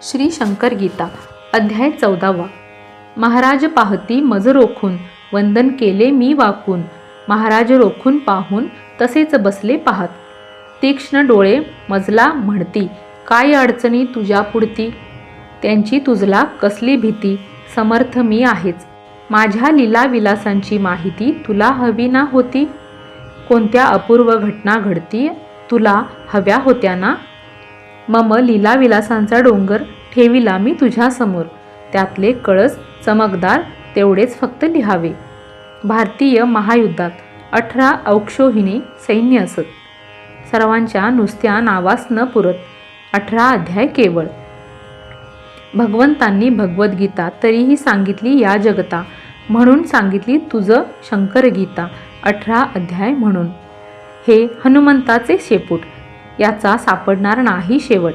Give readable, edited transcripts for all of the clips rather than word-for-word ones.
श्री शंकर गीता अध्याय 14. महाराज पाहती मज रोखून, वंदन केले मी वाकून. महाराज रोखून पाहून तसेच बसले पाहत. तीक्ष्ण डोळे मजला म्हणती, काय अडचणी तुझ्या पुढती. त्यांची तुझला कसली भीती, समर्थ मी आहेच. माझ्या लीला विलासांची माहिती तुला हवी ना होती. कोणत्या अपूर्व घटना घडती तुला हव्या होत्या ना. मम लीला विलासांचा डोंगर ठेविला मी तुझ्या समोर. त्यातले कळस चमकदार तेवढेच फक्त लिहावे. भारतीय महायुद्धात 18 अक्षौहिणी सैन्य असत. सर्वांच्या नुसत्या नावास न पुरत 18 अध्याय केवळ. भगवंतांनी भगवद्गीता तरीही सांगितली या जगता, म्हणून सांगितली तुझं शंकर गीता 18 अध्याय म्हणून. हे हनुमंताचे शेपूट, याचा सापडणार नाही शेवट,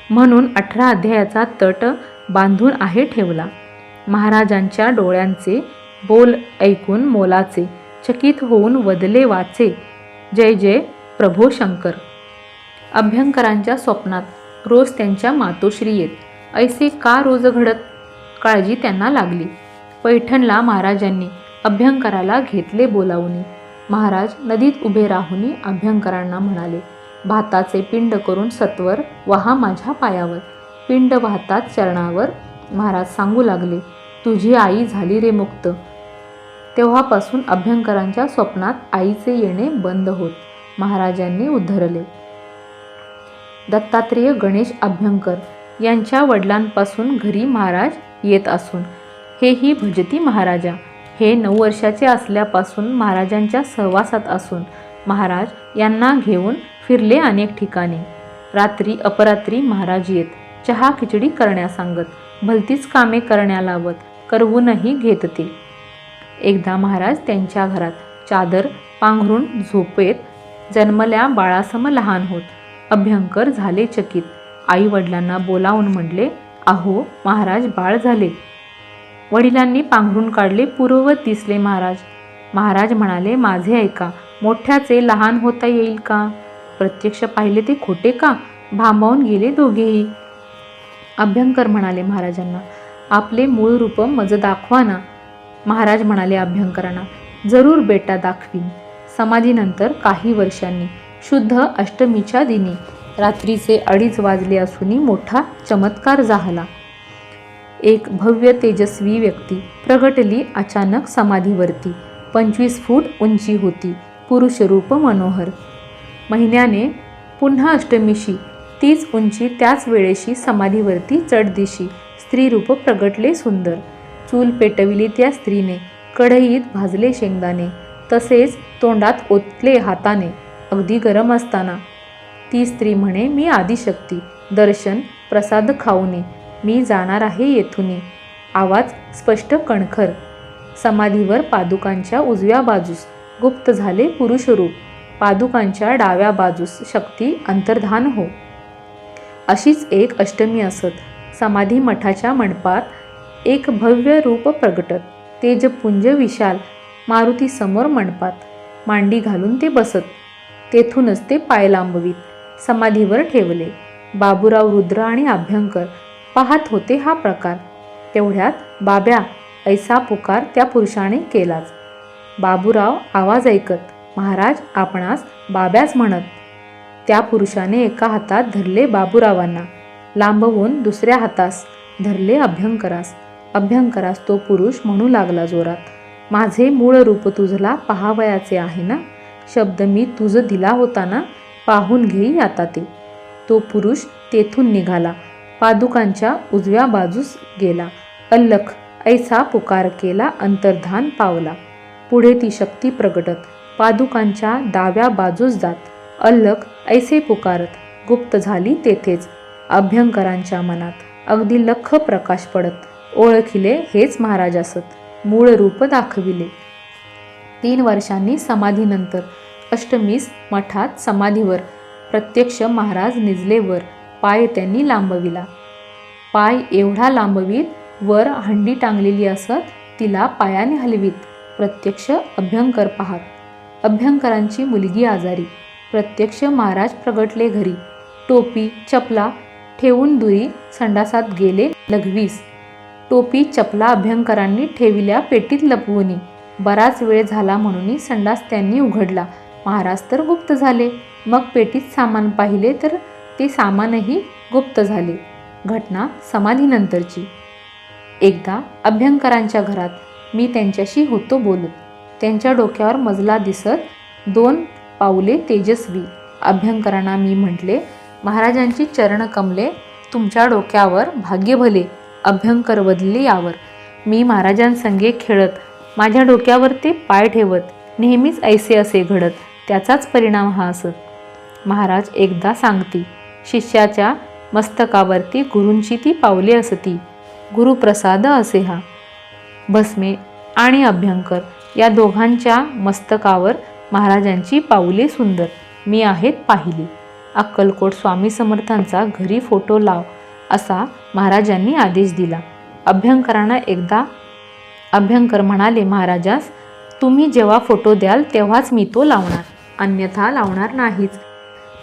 म्हणून 18 अध्यायाचा तट बांधून आहे ठेवला. महाराजांच्या डोळ्यांचे बोल ऐकून मोलाचे, चकित होऊन वदले वाचे, जय जय प्रभो शंकर. अभ्यंकरांच्या स्वप्नात रोज त्यांच्या मातोश्री येत. ऐसे का रोज घडत, काळजी त्यांना लागली. पैठणला महाराजांनी अभ्यंकराला घेतले बोलावून. महाराज नदीत उभे राहून अभ्यंकरांना म्हणाले, भाताचे पिंड करून सत्वर वहा माझ्या पायावर. पिंड वाहतात चरणावर. महाराज सांगू लागले, तुझी आई झाली रे मुक्त. तेव्हापासून अभ्यंकरांच्या स्वप्नात आईचे येणे बंद होत. महाराजांनी उद्धरले. दत्तात्रेय गणेश अभ्यंकर यांच्या वडिलांपासून घरी महाराज येत असून हेही भजती महाराजा. हे 9 वर्षाचे असल्यापासून महाराजांच्या सहवासात असून महाराज यांना घेऊन फिरले अनेक ठिकाणी. रात्री अपरात्री महाराज येत. चहा खिचडी करण्या सांगत, भलतीच कामे करण्या लावत, करवूनही घेत ते. एकदा महाराज त्यांच्या घरात चादर पांघरून झोपेत जन्मल्या बाळासम लहान होत. अभ्यंकर झाले चकित. आई वडिलांना बोलावून म्हणले, अहो महाराज बाळ झाले. वडिलांनी पांघरून काढले, पूर्ववत दिसले महाराज. महाराज म्हणाले, माझे ऐका, मोठ्याचे लहान होता येईल का. प्रत्यक्ष पाहिले ते खोटे का. भांबावून गेले दोघेही. अभ्यंकर म्हणाले महाराजांना, आपले मूळ रूप मज दाखवा ना. महाराज म्हणाले अभ्यंकरांना, जरूर बेटा दाखवीन. समाधीनंतर काही वर्षांनी शुद्ध अष्टमीच्या दिनी रात्रीचे 2:30 वाजले असूनही मोठा चमत्कार झाला. एक भव्य तेजस्वी व्यक्ती प्रगटली अचानक समाधीवरती. 25 फूट उंची होती. पुरुष रूप मनोहर. महिन्याने पुन्हा अष्टमीशी तीच उंची त्याच वेळेशी समाधीवरती चढदिशी स्त्रीरूप प्रगटले सुंदर. चूल पेटविली त्या स्त्रीने, कढईत भाजले शेंगदाणे, तसेच तोंडात ओतले हाताने अगदी गरम असताना. ती स्त्री म्हणे, मी आदिशक्ती, दर्शन प्रसाद खाऊने मी जाणार आहे येथुनी. आवाज स्पष्ट कणखर. समाधीवर पादुकांच्या उजव्या बाजूस गुप्त झाले पुरुष रूप. पादुकांच्या डाव्या बाजूस शक्ती अंतर्धान हो. अशीच एक अष्टमी असत. समाधी मठाच्या मंडपात एक भव्य रूप प्रगटत. तेजपुंज विशाल मारुती समोर मंडपात मांडी घालून ते बसत. तेथूनच ते पाय लांबवीत समाधीवर ठेवले. बाबूराव रुद्र आणि अभ्यंकर पाहत होते हा प्रकार. तेवढ्यात बाब्या ऐसा पुकार त्या पुरुषाने केलाच. बाबूराव आवाज ऐकत, महाराज आपणास बाब्याच म्हणत. त्या पुरुषाने एका हातात धरले बाबूरावांना, लांबवून दुसऱ्या हातास धरले अभ्यंकरास. अभ्यंकरास तो पुरुष म्हणू लागला जोरात, माझे मूळ रूप तुझला पहावयाचे आहे ना. शब्द मी तुझ दिला होता ना, पाहून घेई आता ते. तो पुरुष तेथून निघाला. पादुकांच्या उजव्या बाजूस गेला. अल्लख ऐसा पुकार केला, अंतर्धान पावला. पुढे ती शक्ती प्रगटत पादुकांच्या डाव्या बाजूस जात. अल्लख ऐसे पुकारत गुप्त झाली तेथेच. अभ्यंकरांच्या मनात अगदी लख प्रकाश पडत. ओळखिले हेच महाराज असत. मूळ रूप दाखविले. 3 वर्षांनी समाधीनंतर अष्टमीस मठात समाधीवर प्रत्यक्ष महाराज निजलेवर पाय त्यांनी लांबविला. पाय एवढा लांबवीत वर हंडी टांगलेली असत, तिला पायाने हलवीत. प्रत्यक्ष अभ्यंकर पाहत. अभ्यंकरांची मुलगी आजारी. प्रत्यक्ष महाराज प्रगटले घरी. टोपी चपला ठेवून दुरी संडासात गेले लघवीस. टोपी चपला अभ्यंकरांनी ठेविल्या पेटीत लपवुनी. बराच वेळ झाला म्हणून संडास त्यांनी उघडला. महाराज तर गुप्त झाले. मग पेटीत सामान पाहिले तर ते सामानही गुप्त झाले. घटना समाधीनंतरची. एकदा अभ्यंकरांच्या घरात मी त्यांच्याशी होतो बोलत. त्यांच्या डोक्यावर मजला दिसत 2 पाऊले तेजस्वी. अभ्यंकरांना मी म्हटले, महाराजांची चरण कमले तुमच्या डोक्यावर, भाग्य भले. अभ्यंकर बदली यावर. मी महाराजांसंगे खेळत, माझ्या डोक्यावर ते पाय ठेवत. नेहमीच ऐसे असे घडत, त्याचाच परिणाम हा असत. महाराज एकदा सांगती, शिष्याच्या मस्तकावरती गुरूंची ती पावले असती. गुरुप्रसाद असे हा. भस्मे आणि अभ्यंकर या दोघांच्या मस्तकावर महाराजांची पाऊले सुंदर मी आहेत पाहिली. अक्कलकोट स्वामी समर्थांचा घरी फोटो लाव असा महाराजांनी आदेश दिला. अभ्यंकरांना एकदा अभ्यंकर म्हणाले, महाराजास तुम्ही जेव्हा फोटो द्याल तेव्हाच मी तो लावणार, अन्यथा लावणार नाहीच.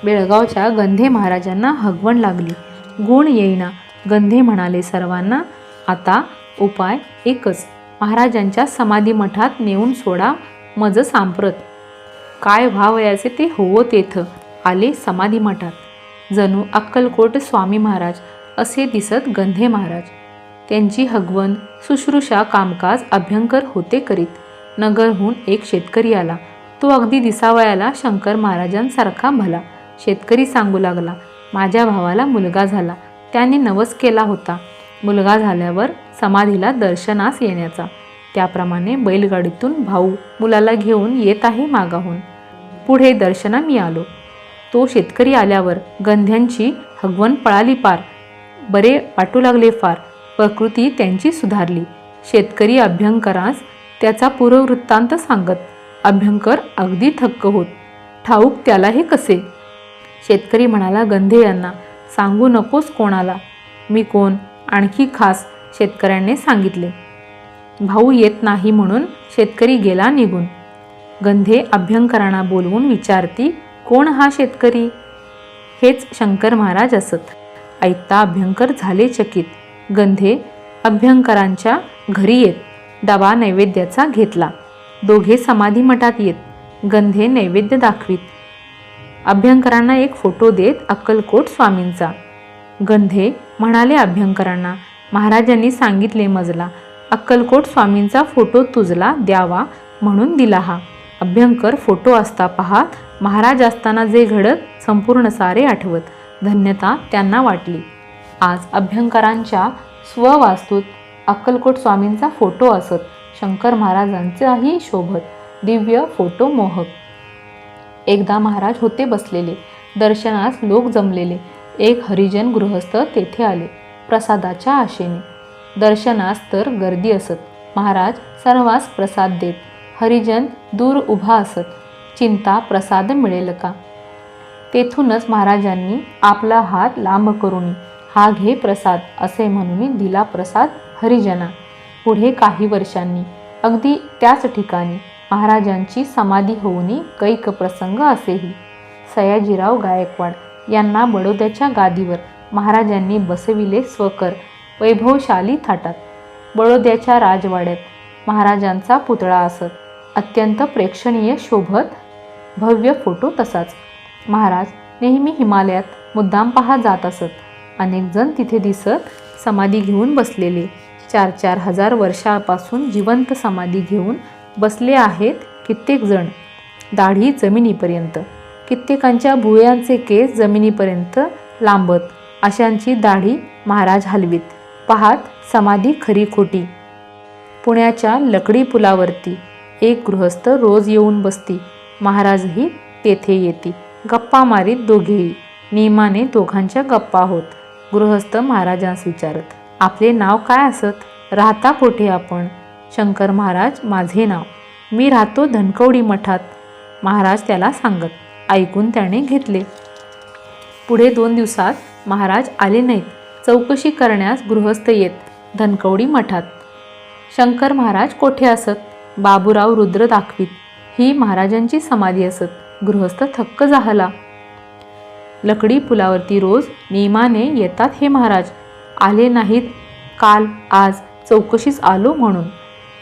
बेळगावच्या गंधे महाराजांना हगवण लागली. गुण येईना. गंधे म्हणाले सर्वांना, आता उपाय एकच, महाराजांच्या समाधी मठात नेऊन सोडा मज सांप्रत. काय व्हावयाचे ते होवो तेथ. आले समाधी मठात. जणू अक्कलकोट स्वामी महाराज असे दिसत गंधे महाराज. त्यांची हगवण शुश्रूषा कामकाज अभ्यंकर होते करीत. नगरहून एक शेतकरी आला. तो अगदी दिसावयाला शंकर महाराजांसारखा भला. शेतकरी सांगू लागला, माझ्या भावाला मुलगा झाला. त्याने नवस केला होता मुलगा झाल्यावर समाधीला दर्शनास येण्याचा. त्याप्रमाणे बैलगाडीतून भाऊ मुलाला घेऊन येत आहे मागाहून. पुढे दर्शना मी आलो. तो शेतकरी आल्यावर गंध्यांची हगवण पळाली पार. बरे वाटू लागले फार. प्रकृती त्यांची सुधारली. शेतकरी अभ्यंकरास त्याचा पूर्ववृत्तांत सांगत. अभ्यंकर अगदी थक्क होत. ठाऊक त्याला हे कसे. शेतकरी म्हणाला गंधे यांना, सांगू नकोस कोणाला. मी कोण आणखी खास शेतकऱ्यांनी सांगितले. भाऊ येत नाही म्हणून शेतकरी गेला निघून. गंधे अभ्यंकरांना बोलवून विचारती, कोण हा शेतकरी. हेच शंकर महाराज असत. ऐकता अभ्यंकर झाले चकित. गंधे अभ्यंकरांच्या घरी येत. डबा नैवेद्याचा घेतला. दोघे समाधी मठात येत. गंधे नैवेद्य दाखवीत. अभ्यंकरांना एक फोटो देत अक्कलकोट स्वामींचा. गंधे म्हणाले अभ्यंकरांना, महाराजांनी सांगितले मजला अक्कलकोट स्वामींचा फोटो तुझला द्यावा म्हणून दिला हा. अभ्यंकर फोटो असता पाहत, महाराज असताना जे घडत संपूर्ण सारे आठवत. धन्यता त्यांना वाटली. आज अभ्यंकरांच्या स्ववास्तूत अक्कलकोट स्वामींचा फोटो असत. शंकर महाराजांचाही शोभत. दिव्य फोटो मोहक. एकदा महाराज होते बसलेले. दर्शनास लोक जमलेले. एक हरिजन गृहस्थ तेथे आले प्रसादाच्या आशेने. दर्शनास तर गर्दी असत. महाराज सर्वांस प्रसाद देत. हरिजन दूर उभा असत. चिंता प्रसाद मिळेल का. तेथूनच महाराजांनी आपला हात लांब करून हा घे प्रसाद असे म्हणून दिला प्रसाद हरिजना. पुढे काही वर्षांनी अगदी त्याच ठिकाणी महाराजांची समाधी होऊन कैक प्रसंग असेही. सयाजीराव गायकवाड यांना बडोद्याच्या गादीवर महाराजांनी बसविले स्वकर वैभवशाली थाटात. बडोद्याच्या राजवाड्यात महाराजांचा पुतळा असत. अत्यंत प्रेक्षणीय शोभत भव्य फोटो तसाच. महाराज नेहमी हिमालयात मुद्दाम पहा जात असत. अनेक जण तिथे दिसत समाधी घेऊन बसलेले. 4-4 हजार वर्षापासून जिवंत समाधी घेऊन बसले आहेत कित्येक जण. दाढी जमिनीपर्यंत. कित्येकांच्या भुवयांचे केस जमिनीपर्यंत लांबत. अशांची दाढी महाराज हलवीत. पाहात समाधी खरी खोटी. पुण्याच्या लकडी पुलावरती एक गृहस्थ रोज येऊन बसती. महाराजही तेथे येती. गप्पा मारीत दोघेही. नियमाने दोघांच्या गप्पा होत. गृहस्थ महाराजांस विचारत, आपले नाव काय असत. राहता कोठे आपण. शंकर महाराज माझे नाव. मी राहतो धनकवडी मठात. महाराज त्याला सांगत. ऐकून त्याने घेतले. पुढे 2 दिवसात महाराज आले नाहीत. चौकशी करण्यास गृहस्थ येत धनकवडी मठात. शंकर महाराज कोठे असत. बाबूराव रुद्र दाखवीत. ही महाराजांची समाधी असत. गृहस्थ थक्क झाला. लकडी पुलावरती रोज नियमाने येतात हे महाराज. आले नाहीत काल आज चौकशीस आलो म्हणून.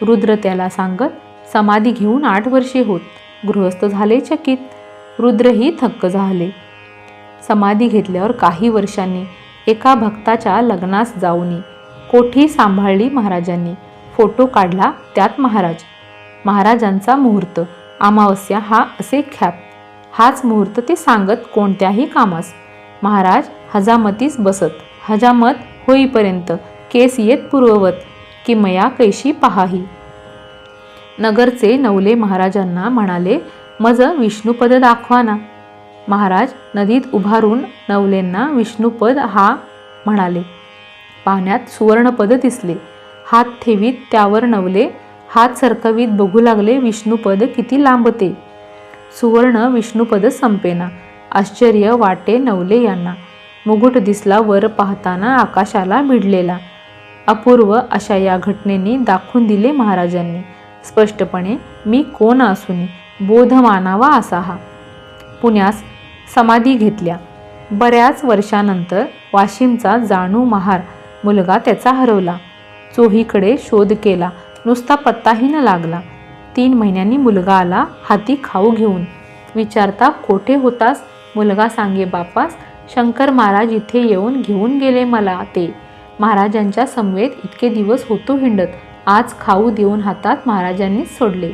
रुद्र त्याला सांगत, समाधी घेऊन 8 वर्षे होत. गृहस्थ झाले चकित. रुद्रही थक्क झाले. समाधी घेतल्यावर काही वर्षांनी एका भक्ताच्या लग्नास जाऊनी कोठी सांभाळली महाराजांनी. फोटो काढला त्यात महाराजांचा मुहूर्त अमावस्या हा असे ख्यात. हाच मुहूर्त ते सांगत कोणत्याही कामास. महाराज हजामतीस बसत. हजामत होईपर्यंत केस येत पूर्ववत किमया कैशी पहाही. नगरचे नवले महाराजांना म्हणाले, मज विष्णुपद दाखवाना. महाराज नदीत उभारून नवलेंना विष्णुपद हा म्हणाले. पाण्यात सुवर्णपद दिसले. हात ठेवीत त्यावर नवले हात सरकवीत बघू लागले विष्णुपद किती लांबते. सुवर्ण विष्णुपद संपेना. आश्चर्य वाटे नवले यांना. मुकुट दिसला वर पाहताना आकाशाला भिडलेला. अपूर्व अशा या घटनेनी दाखवून दिले महाराजांनी स्पष्टपणे मी कोण असूनी बोध मानावा असा हा. पुण्यास समाधी घेतल्या. बऱ्याच वर्षानंतर वाशिमचा जाणू महार मुलगा त्याचा हरवला. चोहीकडे शोध केला नुसता पत्ताही न लागला. 3 महिन्यांनी मुलगा आला हाती खाऊ घेऊन. विचारता कोठे होतास. मुलगा सांगे बापास, शंकर महाराज इथे येऊन घेऊन गेले मला ते. महाराजांच्या समवेत इतके दिवस होतो हिंडत. आज खाऊ देऊन हातात महाराजांनीच सोडले.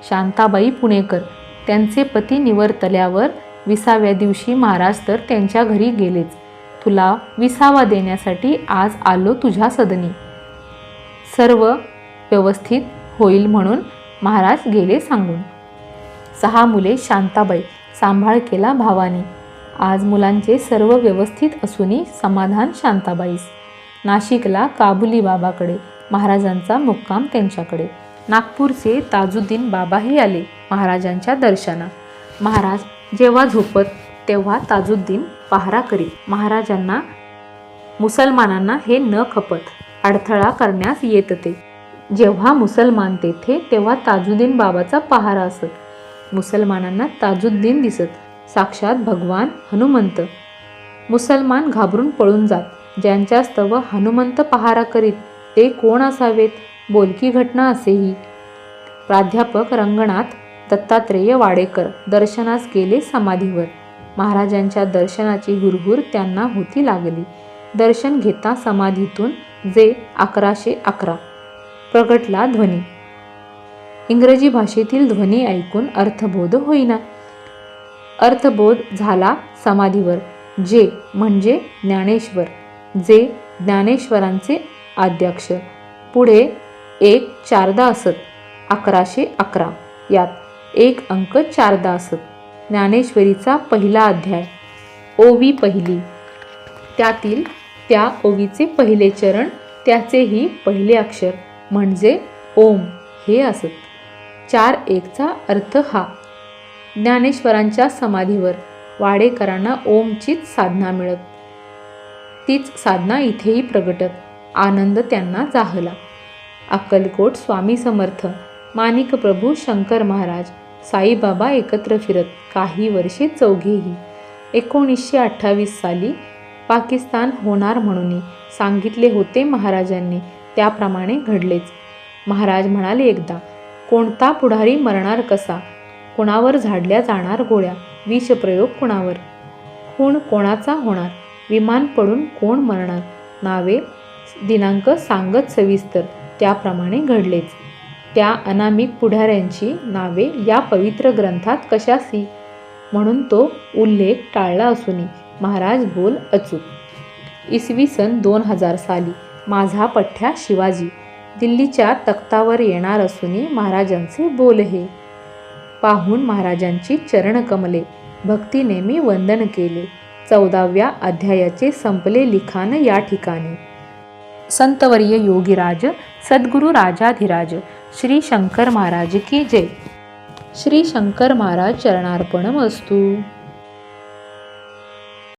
शांताबाई पुणेकर त्यांचे पती निवर्तल्यावर 20व्या दिवशी महाराज तर त्यांच्या घरी गेलेच. तुला विसावा देण्यासाठी आज आलो तुझ्या सदनी. सर्व व्यवस्थित होईल म्हणून महाराज गेले सांगून. 6 मुले शांताबाई सांभाळ केला भावानी. आज मुलांचे सर्व व्यवस्थित असूनही समाधान शांताबाईस. नाशिकला काबुली बाबाकडे महाराजांचा मुक्काम त्यांच्याकडे. नागपूरचे ताजुद्दीन बाबाही आले महाराजांच्या दर्शना. महाराज जेव्हा झोपत तेव्हा ताजुद्दीन पहारा करीत. महाराजांना मुसलमानांना हे न खपत अडथळा करण्यास येत ते. जेव्हा मुसलमान तेथे तेव्हा ताजुद्दीन बाबाचा पहारा असत. मुसलमानांना ताजुद्दीन दिसत. साक्षात भगवान हनुमंत. मुसलमान घाबरून पळून जात. ज्यांच्यास्तव हनुमंत पहारा करीत ते कोण असावेत. बोलकी घटना असेही. प्राध्यापक रंगनाथ दत्तात्रेय वाडेकर दर्शनास गेले समाधीवर. महाराजांच्या दर्शनाची हुरहुर त्यांना होती लागली. दर्शन घेता समाधीतून जे 1111 प्रगटला ध्वनी. इंग्रजी भाषेतील ध्वनी ऐकून अर्थबोध होईना. अर्थबोध झाला समाधीवर. जे म्हणजे ज्ञानेश्वर. जे ज्ञानेश्वरांचे आद्याक्षर. पुढे 1 4दा असत. 1111 यात 1 अंक 4दा असत. ज्ञानेश्वरीचा पहिला अध्याय ओवी पहिली. त्यातील त्या ओवीचे पहिले चरण त्याचेही पहिले अक्षर म्हणजे ओम हे असत. 4 1चा अर्थ हा. ज्ञानेश्वरांच्या समाधीवर वाडेकरांना ओमचीच साधना मिळत. तीच साधना इथेही प्रगटत. आनंद त्यांना जाहला. अक्कलकोट स्वामी समर्थ, माणिक प्रभू शंकर महाराज, साईबाबा एकत्र फिरत काही वर्षे चौघेही. 1928 साली पाकिस्तान होणार म्हणून सांगितले होते महाराजांनी. त्याप्रमाणे घडलेच. महाराज म्हणाले एकदा, कोणता पुढारी मरणार कसा. कोणावर झाडल्या जाणार गोळ्या. विषप्रयोग कुणावर. खून कोणाचा होणार. विमान पडून कोण मरणार. नावे दिनांक सांगत सविस्तर. त्याप्रमाणे घडलेच. त्या अनामिक पुढाऱ्यांची नावे या पवित्र ग्रंथात कशासी. म्हणून तो उल्लेख टाळला असूनही महाराज बोल अचूक. इसवी सन 2000 साली माझा पठ्ठ्या शिवाजी दिल्लीच्या तख्तावर येणार असूनही महाराजांचे बोल हे. पाहून महाराजांची चरणकमले भक्तीने मी वंदन केले. 14व्या अध्यायाचे संपले लिखाण या ठिकाणी. संतवर्य योगीराज सद्गुरु राजाधिराज श्री शंकर महाराज की जय. श्री शंकर महाराज चरणार्पणमस्तु.